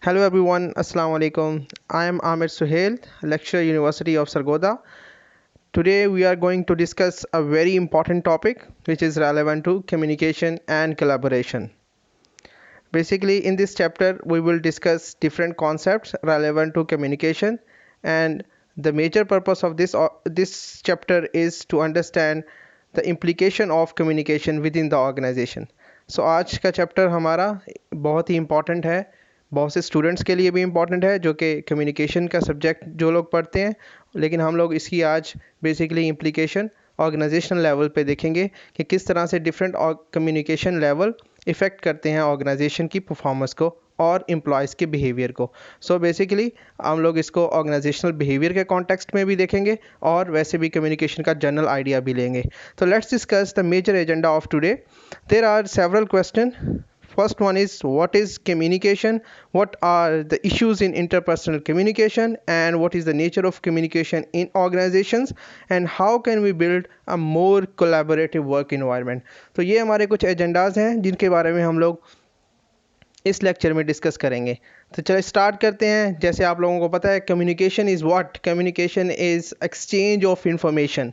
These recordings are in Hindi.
Hello everyone, Assalamu alaikum. I am Amir Suhail, lecturer University of Sargodha. Today we are going to discuss a very important topic which is relevant to communication and collaboration. Basically in this chapter we will discuss different concepts relevant to communication, and the major purpose of this chapter is to understand the implication of communication within the organization. So आज का चैप्टर हमारा बहुत ही इम्पॉर्टेंट है, बहुत से स्टूडेंट्स के लिए भी इम्पॉर्टेंट है जो कि कम्युनिकेशन का सब्जेक्ट जो लोग पढ़ते हैं, लेकिन हम लोग इसकी आज बेसिकली इम्प्लीकेशन ऑर्गेनाइजेशनल लेवल पे देखेंगे कि किस तरह से डिफरेंट कम्युनिकेशन लेवल इफ़ेक्ट करते हैं ऑर्गेनाइजेशन की परफॉर्मेंस को और एम्प्लॉयज़ के बिहेवियर को। सो बेसिकली हम लोग इसको ऑर्गेनाइजेशनल बिहेवियर के कॉन्टेक्स्ट में भी देखेंगे और वैसे भी कम्युनिकेशन का जनरल आइडिया भी लेंगे। तो let's discuss the major agenda of today. There are several question. First one is, what is communication? What are the issues in interpersonal communication? And what is the nature of communication in organizations? And how can we build a more collaborative work environment? तो ये हमारे कुछ एजेंडाज हैं जिनके बारे में हम लोग इस लेक्चर में डिस्कस करेंगे। तो चलिए स्टार्ट करते हैं। जैसे आप लोगों को पता है, communication is what? Communication is exchange of information.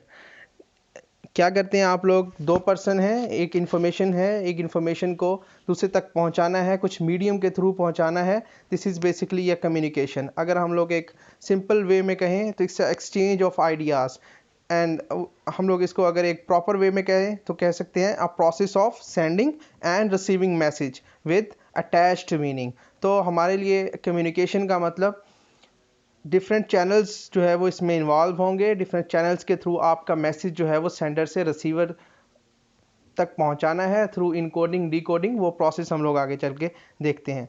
क्या करते हैं आप लोग? दो पर्सन हैं, एक इन्फॉर्मेशन को दूसरे तक पहुंचाना है, कुछ मीडियम के थ्रू पहुंचाना है। This is basically a communication. अगर हम लोग एक सिंपल वे में कहें तो it's exchange of ideas, and हम लोग इसको अगर एक प्रॉपर वे में कहें तो कह सकते हैं a process of sending end receiving message with attached meaning. तो हमारे लिए कम्युनिकेशन का मतलब डिफरेंट चैनल्स जो है वो इसमें इन्वॉल्व होंगे। डिफरेंट चैनल्स के थ्रू आपका मैसेज जो है वो सेंडर से रिसीवर तक पहुंचाना है थ्रू इनकोडिंग डिकोडिंग। वो प्रोसेस हम लोग आगे चल के देखते हैं।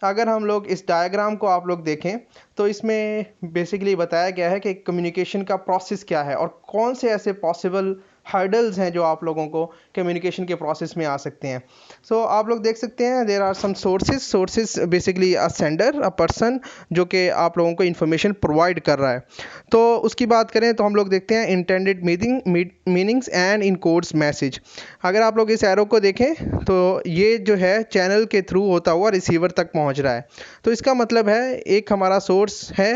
अगर हम लोग इस डायग्राम को आप लोग देखें तो इसमें बेसिकली बताया गया है कि कम्युनिकेशन का प्रोसेस क्या है और कौन से ऐसे पॉसिबल हर्डल्स हैं जो आप लोगों को कम्युनिकेशन के प्रोसेस में आ सकते हैं। आप लोग देख सकते हैं, there are some sources basically a sender, a person जो कि आप लोगों को इन्फॉर्मेशन प्रोवाइड कर रहा है। तो उसकी बात करें तो हम लोग देखते हैं intended meanings and encodes message. अगर आप लोग इस एरो को देखें तो ये जो है चैनल के थ्रू होता हुआ रिसीवर तक पहुंच रहा है। तो इसका मतलब है एक हमारा सोर्स है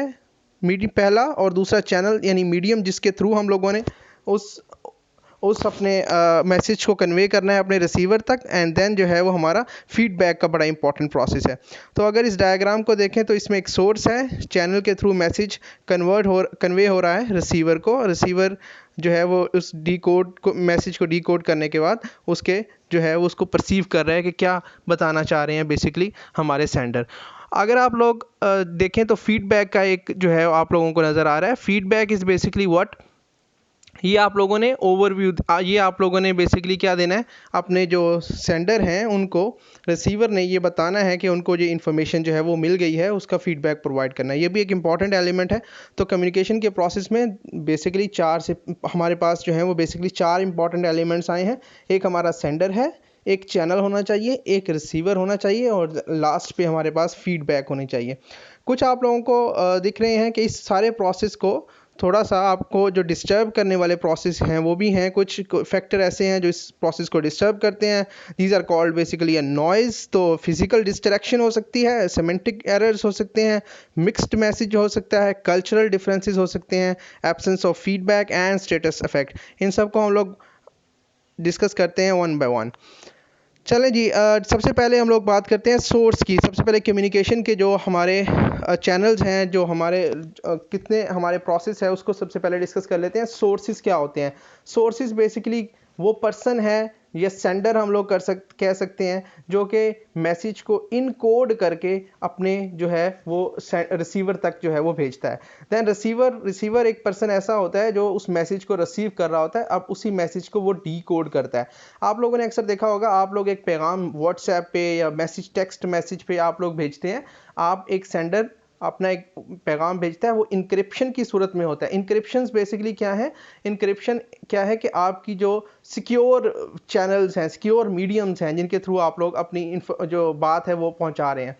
मीडियम पहला, और दूसरा चैनल यानी मीडियम जिसके थ्रू हम लोगों ने उस अपने मैसेज को कन्वे करना है अपने रिसीवर तक, एंड देन जो है वो हमारा फीडबैक का बड़ा इंपॉर्टेंट प्रोसेस है। तो अगर इस डायग्राम को देखें तो इसमें एक सोर्स है, चैनल के थ्रू मैसेज कन्वे हो रहा है रिसीवर को। रिसीवर जो है वो उस मैसेज को डिकोड करने के बाद उसके जो है वो उसको परसीव कर रहा है कि क्या बताना चाह रहे हैं बेसिकली हमारे सेंडर। अगर आप लोग देखें तो फीडबैक का एक जो है आप लोगों को नज़र आ रहा है। Feedback is basically what? ये आप लोगों ने ओवरव्यू, ये आप लोगों ने बेसिकली क्या देना है, अपने जो सेंडर हैं उनको, रिसीवर ने ये बताना है कि उनको जो इन्फॉर्मेशन जो है वो मिल गई है, उसका फीडबैक प्रोवाइड करना है। ये भी एक इंपॉर्टेंट एलिमेंट है। तो कम्युनिकेशन के प्रोसेस में बेसिकली हमारे पास जो है वो बेसिकली चार इंपॉर्टेंट एलिमेंट्स आए हैं। एक हमारा सेंडर है, एक चैनल होना चाहिए, एक रिसीवर होना चाहिए, और लास्ट पे हमारे पास फीडबैक होनी चाहिए। कुछ आप लोगों को दिख रहे हैं कि इस सारे प्रोसेस को थोड़ा सा आपको जो डिस्टर्ब करने वाले प्रोसेस हैं वो भी हैं। कुछ फैक्टर ऐसे हैं जो इस प्रोसेस को डिस्टर्ब करते हैं। These are called basically a noise. तो फिजिकल डिस्ट्रैक्शन हो सकती है, सेमेंटिक एरर्स हो सकते हैं, मिक्स्ड मैसेज हो सकता है, कल्चरल डिफरेंसेस हो सकते हैं, absence of feedback and status effect. इन सब को हम लोग डिस्कस करते हैं वन बाय वन। चलें जी, सबसे पहले हम लोग बात करते हैं सोर्स की। सबसे पहले कम्युनिकेशन के जो हमारे चैनल्स हैं, जो हमारे कितने हमारे प्रोसेस है, उसको सबसे पहले डिस्कस कर लेते हैं। सोर्सेज क्या होते हैं? सोर्सेज बेसिकली वो पर्सन है या सेंडर हम लोग कह सकते हैं जो कि मैसेज को इनकोड करके अपने जो है वो रिसीवर तक जो है वो भेजता है। देन रिसीवर एक पर्सन ऐसा होता है जो उस मैसेज को रिसीव कर रहा होता है, अब उसी मैसेज को वो डीकोड करता है। आप लोगों ने अक्सर देखा होगा, आप लोग एक पैगाम व्हाट्सएप पे या टेक्स्ट मैसेज पे आप लोग भेजते हैं। आप एक सेंडर अपना एक पैगाम भेजता है, वो इंक्रिप्शन की सूरत में होता है। इंक्रिप्शन बेसिकली क्या है? इंक्रिप्शन क्या है कि आपकी जो सिक्योर चैनल्स हैं, सिक्योर मीडियम्स हैं जिनके थ्रू आप लोग अपनी जो बात है वो पहुंचा रहे हैं,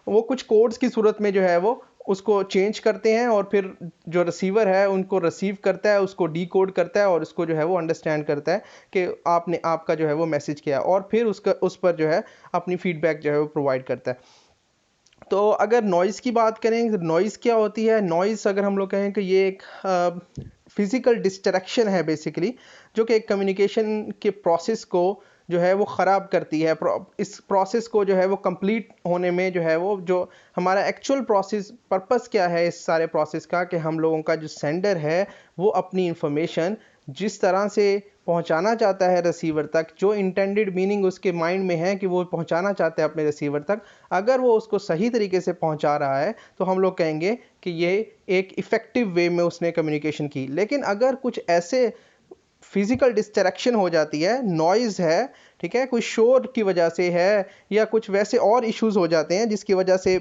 वो कुछ कोड्स की सूरत में जो है वो उसको चेंज करते हैं, और फिर जो रिसीवर है उनको रिसीव करता है, उसको डीकोड करता है, और उसको जो है वो अंडरस्टैंड करता है कि आपका जो है वो मैसेज किया, और फिर उस पर जो है अपनी फीडबैक जो है वो प्रोवाइड करता है। तो अगर नॉइज़ की बात करें तो नॉइज़ क्या होती है? नॉइज़ अगर हम लोग कहें कि ये एक फिज़िकल डिस्ट्रैक्शन है बेसिकली, जो कि एक कम्युनिकेशन के प्रोसेस को जो है वो ख़राब करती है। इस प्रोसेस को जो है वो कंप्लीट होने में जो है वो जो हमारा एक्चुअल प्रोसेस पर्पस क्या है इस सारे प्रोसेस का, कि हम लोगों का जो सेंडर है वो अपनी इंफॉर्मेशन जिस तरह से पहुंचाना चाहता है रिसीवर तक, जो इंटेंडेड मीनिंग उसके माइंड में है कि वो पहुंचाना चाहता है अपने रिसीवर तक, अगर वो उसको सही तरीके से पहुंचा रहा है तो हम लोग कहेंगे कि ये एक इफ़ेक्टिव वे में उसने कम्युनिकेशन की। लेकिन अगर कुछ ऐसे फिजिकल डिस्ट्रैक्शन हो जाती है, नॉइज़ है, ठीक है, कोई शोर की वजह से है या कुछ वैसे और इश्यूज हो जाते हैं जिसकी वजह से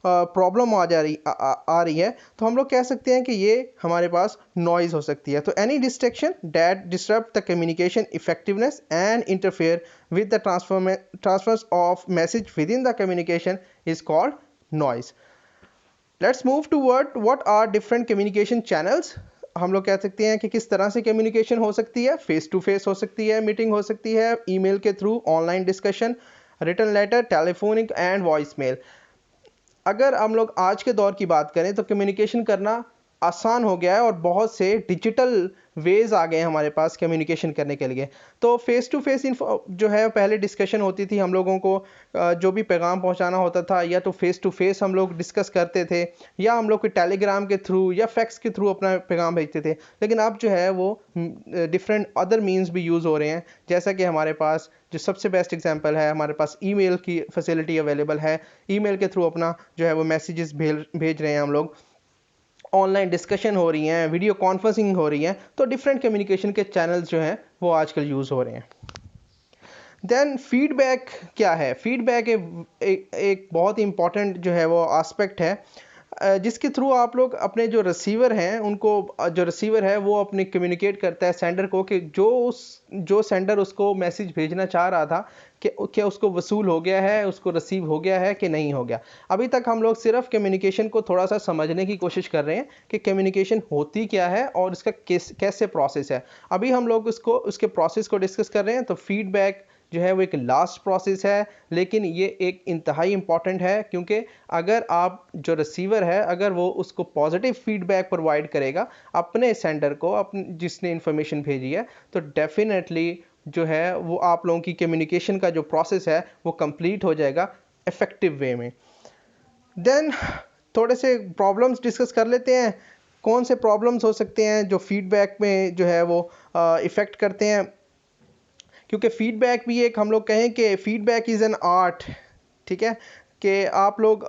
प्रॉब्लम आ रही है, तो हम लोग कह सकते हैं कि ये हमारे पास नॉइज़ हो सकती है। तो any distraction that disturb the communication effectiveness and interfere with the transfer of message within the communication is called noise. Let's move toward what are different communication channels. हम लोग कह सकते हैं कि किस तरह से कम्युनिकेशन हो सकती है। फेस टू फेस हो सकती है, मीटिंग हो सकती है, ईमेल के through, online discussion, written letter, telephonic and voice mail. अगर हम लोग आज के दौर की बात करें तो कम्युनिकेशन करना आसान हो गया है और बहुत से डिजिटल वेज आ गए हैं हमारे पास कम्युनिकेशन करने के लिए। तो फेस टू फेस जो है पहले डिस्कशन होती थी, हम लोगों को जो भी पैगाम पहुंचाना होता था या तो फेस टू फेस हम लोग डिस्कस करते थे या हम लोग कोई टेलीग्राम के थ्रू या फैक्स के थ्रू अपना पैगाम भेजते थे। लेकिन अब जो है वो डिफरेंट अदर मीन्स भी यूज़ हो रहे हैं, जैसा कि हमारे पास जो सबसे बेस्ट एग्जांपल है, हमारे पास ईमेल की फैसिलिटी अवेलेबल है। ईमेल के थ्रू अपना जो है वो मैसेजेस भेज रहे हैं हम लोग, ऑनलाइन डिस्कशन हो रही हैं, वीडियो कॉन्फ्रेंसिंग हो रही हैं। तो डिफरेंट कम्युनिकेशन के चैनल्स जो हैं वो आजकल यूज़ हो रहे हैं। देन फीडबैक क्या है? फीडबैक एक बहुत ही इंपॉर्टेंट जो है वो एस्पेक्ट है, जिसके थ्रू आप लोग अपने जो रिसीवर हैं उनको, जो रिसीवर है वो अपनी कम्युनिकेट करता है सेंडर को कि जो सेंडर उसको मैसेज भेजना चाह रहा था कि क्या उसको वसूल हो गया है, उसको रिसीव हो गया है कि नहीं हो गया। अभी तक हम लोग सिर्फ कम्युनिकेशन को थोड़ा सा समझने की कोशिश कर रहे हैं कि कम्युनिकेशन होती क्या है और इसका कैसे प्रोसेस है। अभी हम लोग उसके प्रोसेस को डिस्कस कर रहे हैं। तो फीडबैक जो है वो एक लास्ट प्रोसेस है, लेकिन ये एक इंतहाई इंपॉर्टेंट है, क्योंकि अगर आप जो रिसीवर है अगर वो उसको पॉजिटिव फीडबैक प्रोवाइड करेगा अपने सेंडर को, अपने जिसने इंफॉर्मेशन भेजी है, तो डेफिनेटली जो है वो आप लोगों की कम्युनिकेशन का जो प्रोसेस है वो कंप्लीट हो जाएगा इफेक्टिव वे में। देन थोड़े से प्रॉब्लम्स डिस्कस कर लेते हैं। कौन से प्रॉब्लम्स हो सकते हैं जो फीडबैक में जो है वो इफ़ेक्ट करते हैं, क्योंकि फीडबैक भी एक, हम लोग कहें कि फीडबैक इज़ एन आर्ट, ठीक है, कि आप लोग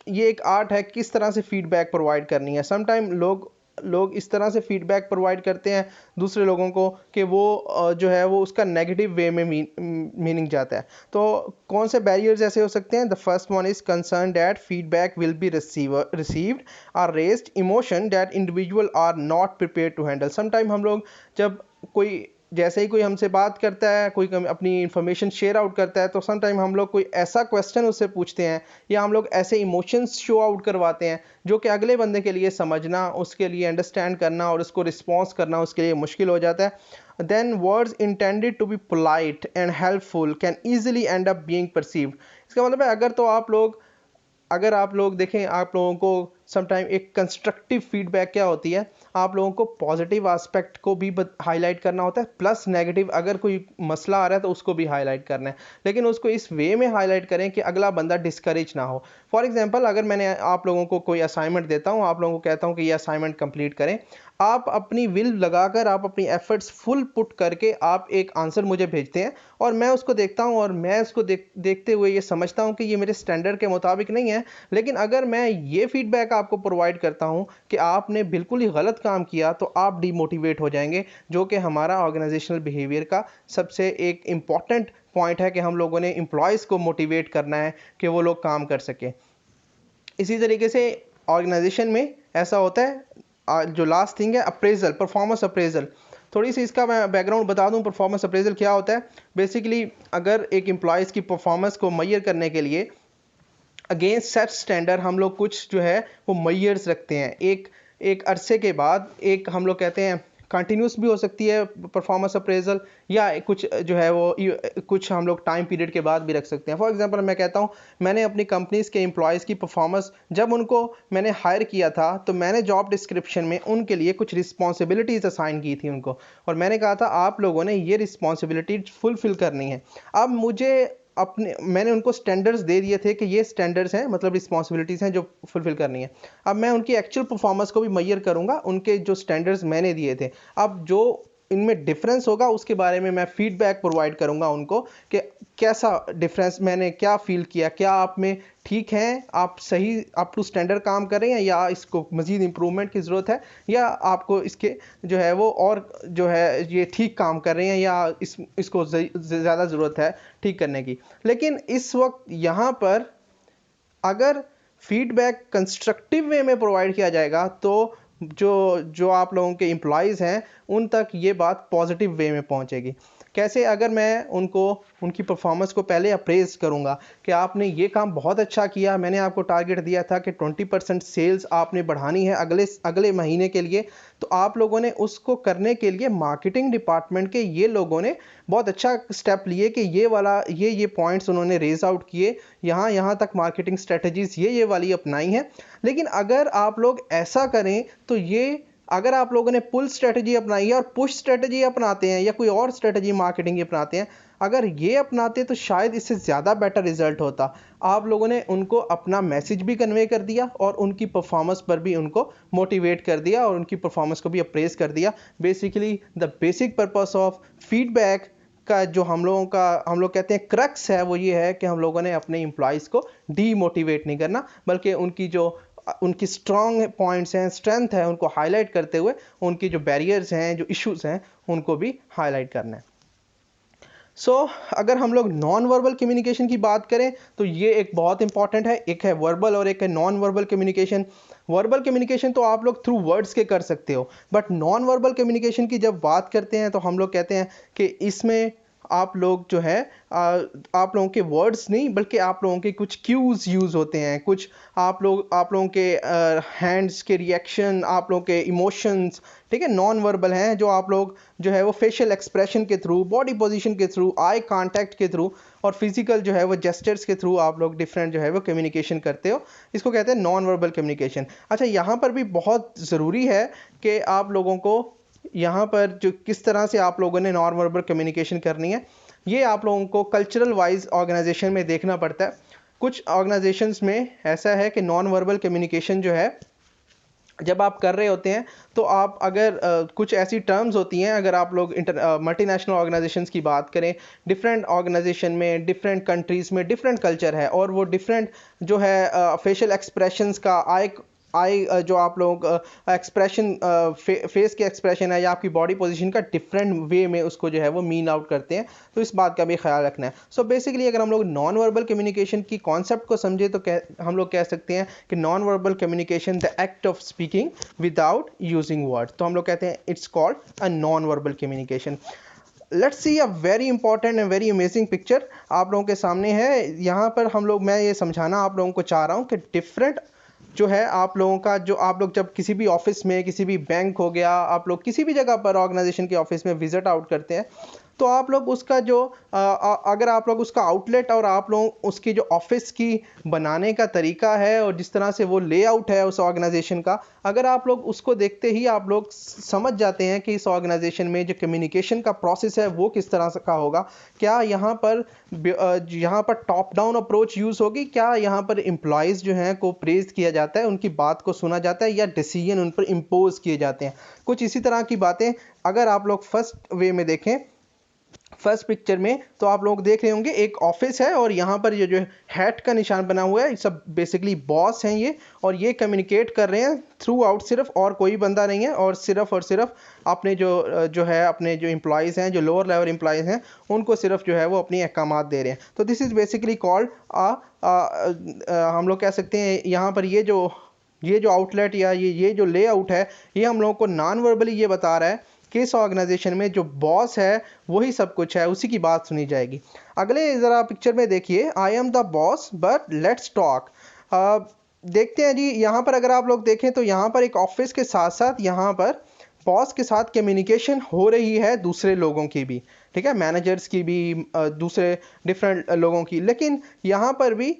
ये एक आर्ट है किस तरह से फीडबैक प्रोवाइड करनी है। समटाइम लोग इस तरह से फीडबैक प्रोवाइड करते हैं दूसरे लोगों को कि वो जो है वो उसका नेगेटिव वे में मीनिंग जाता है। तो कौन से बैरियर्स ऐसे हो सकते हैं? The first one is concern that feedback will be received or raised emotion that individual are not prepare to handle. Sometime हम लोग जब कोई, जैसे ही कोई हमसे बात करता है, कोई अपनी इन्फॉर्मेशन शेयर आउट करता है, तो सम टाइम हम लोग कोई ऐसा क्वेश्चन उससे पूछते हैं या हम लोग ऐसे इमोशंस शो आउट करवाते हैं जो कि अगले बंदे के लिए समझना, उसके लिए अंडरस्टैंड करना और उसको रिस्पॉन्स करना उसके लिए मुश्किल हो जाता है। Then words intended to be polite and helpful can easily end up being perceived. इसका मतलब है अगर आप लोग देखें, आप लोगों को समटाइम एक कंस्ट्रक्टिव फीडबैक क्या होती है, आप लोगों को पॉजिटिव एस्पेक्ट को भी हाईलाइट करना होता है, प्लस नेगेटिव अगर कोई मसला आ रहा है तो उसको भी हाईलाइट करना है, लेकिन उसको इस वे में हाईलाइट करें कि अगला बंदा डिस्करेज ना हो। फॉर एग्जांपल, अगर मैंने आप लोगों को कोई असाइनमेंट देता हूँ, आप लोगों को कहता हूँ कि ये असाइनमेंट कंप्लीट करें, आप अपनी विल लगाकर, आप अपनी एफर्ट्स फुल पुट करके आप एक आंसर मुझे भेजते हैं और मैं उसको देखता हूँ और मैं उसको देखते हुए ये समझता हूँ कि ये मेरे स्टैंडर्ड के मुताबिक नहीं है। लेकिन अगर मैं ये फीडबैक आपको प्रोवाइड करता हूँ कि आपने बिल्कुल ही गलत काम किया, तो आप डीमोटिवेट हो जाएंगे, जो कि हमारा ऑर्गेनाइजेशनल बिहेवियर का सबसे एक इम्पॉर्टेंट पॉइंट है कि हम लोगों ने एम्प्लॉयज़ को मोटिवेट करना है कि वो लोग काम कर सकें। इसी तरीके से ऑर्गेनाइजेशन में ऐसा होता है, जो लास्ट थिंग है अप्रेजल, परफॉर्मेंस अप्रेजल। थोड़ी सी इसका मैं बैकग्राउंड बता दूं, परफॉर्मेंस अप्रेजल क्या होता है। बेसिकली अगर एक एम्प्लॉयज़ की परफॉर्मेंस को मैयर करने के लिए अगेंस्ट सेट स्टैंडर्ड हम लोग कुछ जो है वो मैयर्स रखते हैं। एक एक अरसे के बाद एक हम लोग कहते हैं कंटिन्यूस भी हो सकती है परफॉर्मेंस अप्रेजल, या कुछ जो है वो कुछ हम लोग टाइम पीरियड के बाद भी रख सकते हैं। फॉर एग्जांपल मैं कहता हूँ, मैंने अपनी कंपनीज के एम्प्लॉयज़ की परफॉर्मेंस, जब उनको मैंने हायर किया था तो मैंने जॉब डिस्क्रिप्शन में उनके लिए कुछ रिस्पॉन्सिबिलिटीज़ असाइन की थी उनको, और मैंने कहा था आप लोगों ने ये रिस्पॉन्सिबिलिटीज फुलफिल करनी है। अब मुझे मैंने उनको स्टैंडर्ड्स दे दिए थे कि ये स्टैंडर्ड्स हैं, मतलब रिस्पॉन्सिबिलिटीज़ हैं जो फुलफिल करनी है। अब मैं उनकी एक्चुअल परफॉर्मेंस को भी मेजर करूंगा उनके जो स्टैंडर्ड्स मैंने दिए थे। अब जो इनमें डिफरेंस होगा उसके बारे में मैं फीडबैक प्रोवाइड करूंगा उनको कि कैसा डिफरेंस, मैंने क्या फील किया, क्या आप में ठीक हैं, आप सही अप टू स्टैंडर्ड काम कर रहे हैं, या इसको मज़ीद इम्प्रूवमेंट की ज़रूरत है, या आपको इसके जो है वो और जो है ये ठीक काम कर रहे हैं, या इसको ज़्यादा ज़रूरत है ठीक करने की। लेकिन इस वक्त यहाँ पर अगर फीडबैक कंस्ट्रक्टिव वे में प्रोवाइड किया जाएगा तो जो जो आप लोगों के एम्प्लॉयज़ हैं उन तक ये बात पॉजिटिव वे में पहुंचेगी। कैसे? अगर मैं उनको उनकी परफॉर्मेंस को पहले अप्रेज करूंगा कि आपने ये काम बहुत अच्छा किया, मैंने आपको टारगेट दिया था कि 20% सेल्स आपने बढ़ानी है अगले महीने के लिए, तो आप लोगों ने उसको करने के लिए मार्केटिंग डिपार्टमेंट के ये लोगों ने बहुत अच्छा स्टेप लिए कि ये वाला ये पॉइंट्स उन्होंने रेज आउट किए, यहाँ तक मार्केटिंग स्ट्रेटजीज ये वाली अपनाई हैं। लेकिन अगर आप लोग ऐसा करें तो ये, अगर आप लोगों ने पुल स्ट्रेटजी अपनाई है और पुश स्ट्रेटजी अपनाते हैं या कोई और स्ट्रेटजी मार्केटिंग की अपनाते हैं, अगर ये अपनाते तो शायद इससे ज़्यादा बेटर रिजल्ट होता। आप लोगों ने उनको अपना मैसेज भी कन्वे कर दिया और उनकी परफॉर्मेंस पर भी उनको मोटिवेट कर दिया और उनकी परफॉर्मेंस को भी अप्रेज कर दिया। Basically the basic purpose of feedback का जो हम लोग कहते हैं क्रक्स है, वो ये है कि हम लोगों ने अपने एम्प्लॉयज़ को डीमोटिवेट नहीं करना, बल्कि उनकी स्ट्रॉन्ग पॉइंट्स हैं, स्ट्रेंथ है, उनको हाईलाइट करते हुए उनकी जो बैरियर्स हैं, जो इश्यूज हैं, उनको भी हाईलाइट करना है। अगर हम लोग नॉन वर्बल कम्युनिकेशन की बात करें तो ये एक बहुत इंपॉर्टेंट है। एक है वर्बल और एक है non verbal communication. Verbal communication तो आप लोग थ्रू वर्ड्स के कर सकते हो, बट नॉन वर्बल कम्युनिकेशन की जब बात करते हैं तो हम लोग कहते हैं कि इसमें आप लोग जो है आप लोगों के वर्ड्स नहीं, बल्कि आप लोगों के कुछ क्यूज यूज़ होते हैं, कुछ आप लोगों के हैंड्स के रिएक्शन, आप लोगों के इमोशंस, ठीक है, नॉन वर्बल हैं, जो आप लोग जो है वो फेशियल एक्सप्रेशन के थ्रू, बॉडी पोजीशन के थ्रू, आई कांटेक्ट के थ्रू और फिजिकल जो है वो जेस्चर्स के थ्रू आप लोग डिफरेंट जो है वो कम्युनिकेशन करते हो। इसको कहते हैं नॉन वर्बल कम्युनिकेशन। अच्छा, यहाँ पर भी बहुत ज़रूरी है कि आप लोगों को यहाँ पर जो किस तरह से आप लोगों ने नॉन वर्बल कम्युनिकेशन करनी है, ये आप लोगों को कल्चरल वाइज ऑर्गेनाइजेशन में देखना पड़ता है। कुछ ऑर्गेनाइजेशंस में ऐसा है कि नॉन वर्बल कम्युनिकेशन जो है जब आप कर रहे होते हैं तो आप अगर कुछ ऐसी टर्म्स होती हैं, अगर आप लोग मल्टीनेशनल ऑर्गेनाइजेशंस की बात करें, डिफरेंट ऑर्गेनाइजेशन में डिफरेंट कंट्रीज़ में डिफरेंट कल्चर है, और वो डिफरेंट जो है फेशियल एक्सप्रेशंस का आई जो आप लोग एक्सप्रेशन फेस के एक्सप्रेशन है या आपकी बॉडी पोजीशन का डिफरेंट वे में उसको जो है वो मीन आउट करते हैं, तो इस बात का भी ख्याल रखना है। बेसिकली अगर हम लोग नॉन वर्बल कम्युनिकेशन की कॉन्सेप्ट को समझे तो हम लोग कह सकते हैं कि non verbal communication the act of speaking without using word, तो हम लोग कहते हैं it's called a non verbal communication. Let's see a very important and very amazing picture आप लोगों के सामने है। यहाँ पर मैं ये समझाना आप लोगों को चाह रहा हूँ कि डिफरेंट जो है आप लोगों का, जो आप लोग जब किसी भी ऑफिस में, किसी भी बैंक हो गया, आप लोग किसी भी जगह पर ऑर्गेनाइजेशन के ऑफिस में विजिट आउट करते हैं, तो आप लोग उसका जो अगर आप लोग उसका आउटलेट और आप लोग उसकी जो ऑफिस की बनाने का तरीका है और जिस तरह से वो लेआउट है उस ऑर्गेनाइजेशन का, अगर आप लोग उसको देखते ही आप लोग समझ जाते हैं कि इस ऑर्गेनाइजेशन में जो कम्युनिकेशन का प्रोसेस है वो किस तरह का होगा। क्या यहाँ पर टॉप डाउन अप्रोच यूज़ होगी, क्या यहाँ पर एम्प्लॉयज़ जो हैं को प्रेज किया जाता है, उनकी बात को सुना जाता है, या डिसीजन उन पर इम्पोज किए जाते हैं। कुछ इसी तरह की बातें अगर आप लोग फर्स्ट वे में देखें, फर्स्ट पिक्चर में, तो आप लोग देख रहे होंगे एक ऑफिस है और यहाँ पर ये जो हैट का निशान बना हुआ है, सब बेसिकली बॉस हैं ये, और ये कम्युनिकेट कर रहे हैं थ्रू आउट, सिर्फ और कोई बंदा नहीं है, और सिर्फ अपने अपने जो एम्प्लॉयज़ हैं, जो लोअर लेवल एम्प्लॉयज़ हैं, उनको सिर्फ जो है वो अपनी अहकामात दे रहे हैं। तो दिस इज़ बेसिकली कॉल्ड हम लोग कह सकते हैं यहाँ पर ये जो आउटलेट या ये जो लेआउट है, ये हम लोगों को नॉन वर्बली ये बता रहा है कि इस ऑर्गेनाइजेशन में जो बॉस है वही सब कुछ है, उसी की बात सुनी जाएगी। अगले ज़रा पिक्चर में देखिए, I am the boss but let's talk. देखते हैं जी, यहाँ पर अगर आप लोग देखें तो यहाँ पर एक ऑफिस के साथ साथ यहाँ पर बॉस के साथ कम्युनिकेशन हो रही है दूसरे लोगों की भी, ठीक है, मैनेजर्स की भी, दूसरे डिफरेंट लोगों की, लेकिन यहाँ पर भी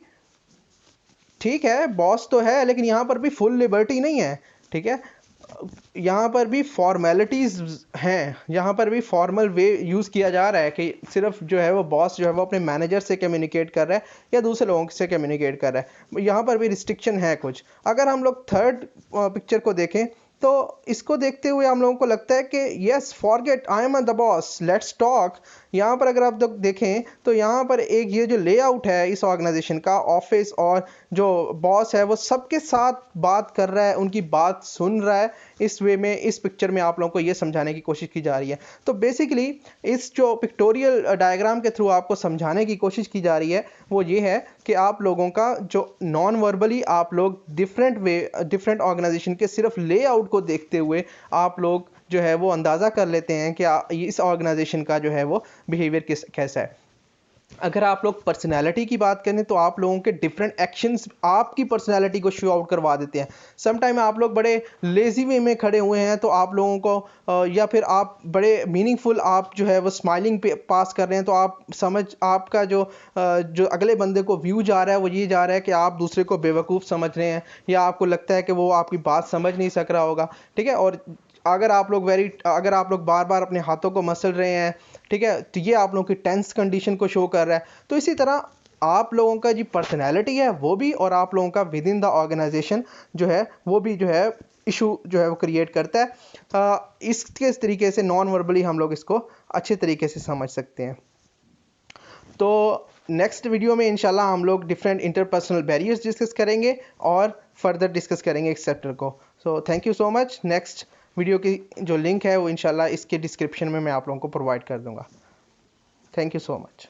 ठीक है बॉस तो है, लेकिन यहाँ पर भी फुल लिबर्टी नहीं है, ठीक है। यहाँ पर भी फॉर्मेलिटीज़ हैं, यहाँ पर भी फॉर्मल वे यूज़ किया जा रहा है कि सिर्फ जो है वो बॉस जो है वो अपने मैनेजर से कम्युनिकेट कर रहा है या दूसरे लोगों से कम्युनिकेट कर रहा है, यहाँ पर भी रिस्ट्रिक्शन है कुछ। अगर हम लोग थर्ड पिक्चर को देखें तो इसको देखते हुए हम लोगों को लगता है कि yes forget I am the boss let's talk. यहाँ पर अगर आप लोग देखें तो यहाँ पर एक ये जो लेआउट है इस ऑर्गेनाइजेशन का, ऑफिस और जो बॉस है वो सबके साथ बात कर रहा है, उनकी बात सुन रहा है, इस वे में इस पिक्चर में आप लोगों को ये समझाने की कोशिश की जा रही है। तो बेसिकली इस जो पिक्टोरियल डायग्राम के थ्रू आपको समझाने की कोशिश की जा रही है वो ये है कि आप लोगों का जो नॉन वर्बली आप लोग डिफरेंट ऑर्गेनाइजेशन के सिर्फ लेआउट को देखते हुए आप लोग जो है वो अंदाज़ा कर लेते हैं कि इस ऑर्गेनाइजेशन का जो है वो बिहेवियर कैसा है। अगर आप लोग पर्सनैलिटी की बात करें तो आप लोगों के डिफरेंट एक्शंस आपकी पर्सनैलिटी को शो आउट करवा देते हैं। सम टाइम आप लोग बड़े लेजी वे में खड़े हुए हैं तो आप लोगों को या फिर आप बड़े मीनिंगफुल आप जो है वो स्माइलिंग पे पास कर रहे हैं तो आपका जो अगले बंदे को व्यू जा रहा है वो ये जा रहा है कि आप दूसरे को बेवकूफ़ समझ रहे हैं या आपको लगता है कि वो आपकी बात समझ नहीं सक रहा होगा, ठीक है। और अगर आप लोग बार बार अपने हाथों को मसल रहे हैं, ठीक है, तो ये आप लोगों की टेंस कंडीशन को शो कर रहा है। तो इसी तरह आप लोगों का जो पर्सनैलिटी है वो भी, और आप लोगों का विद इन द ऑर्गेनाइजेशन जो है वो भी जो है इशू जो है वो क्रिएट करता है। इसके इस तरीके से नॉन वर्बली हम लोग इसको अच्छे तरीके से समझ सकते हैं। तो नेक्स्ट वीडियो में इंशाल्लाह हम लोग डिफरेंट इंटरपर्सनल बैरियर्स डिस्कस करेंगे और फर्दर डिस्कस करेंगे इस चैप्टर को। So thank you so much. Next video की जो लिंक है वो इंशाल्लाह इसके डिस्क्रिप्शन में मैं आप लोगों को प्रोवाइड कर दूंगा। Thank you so much.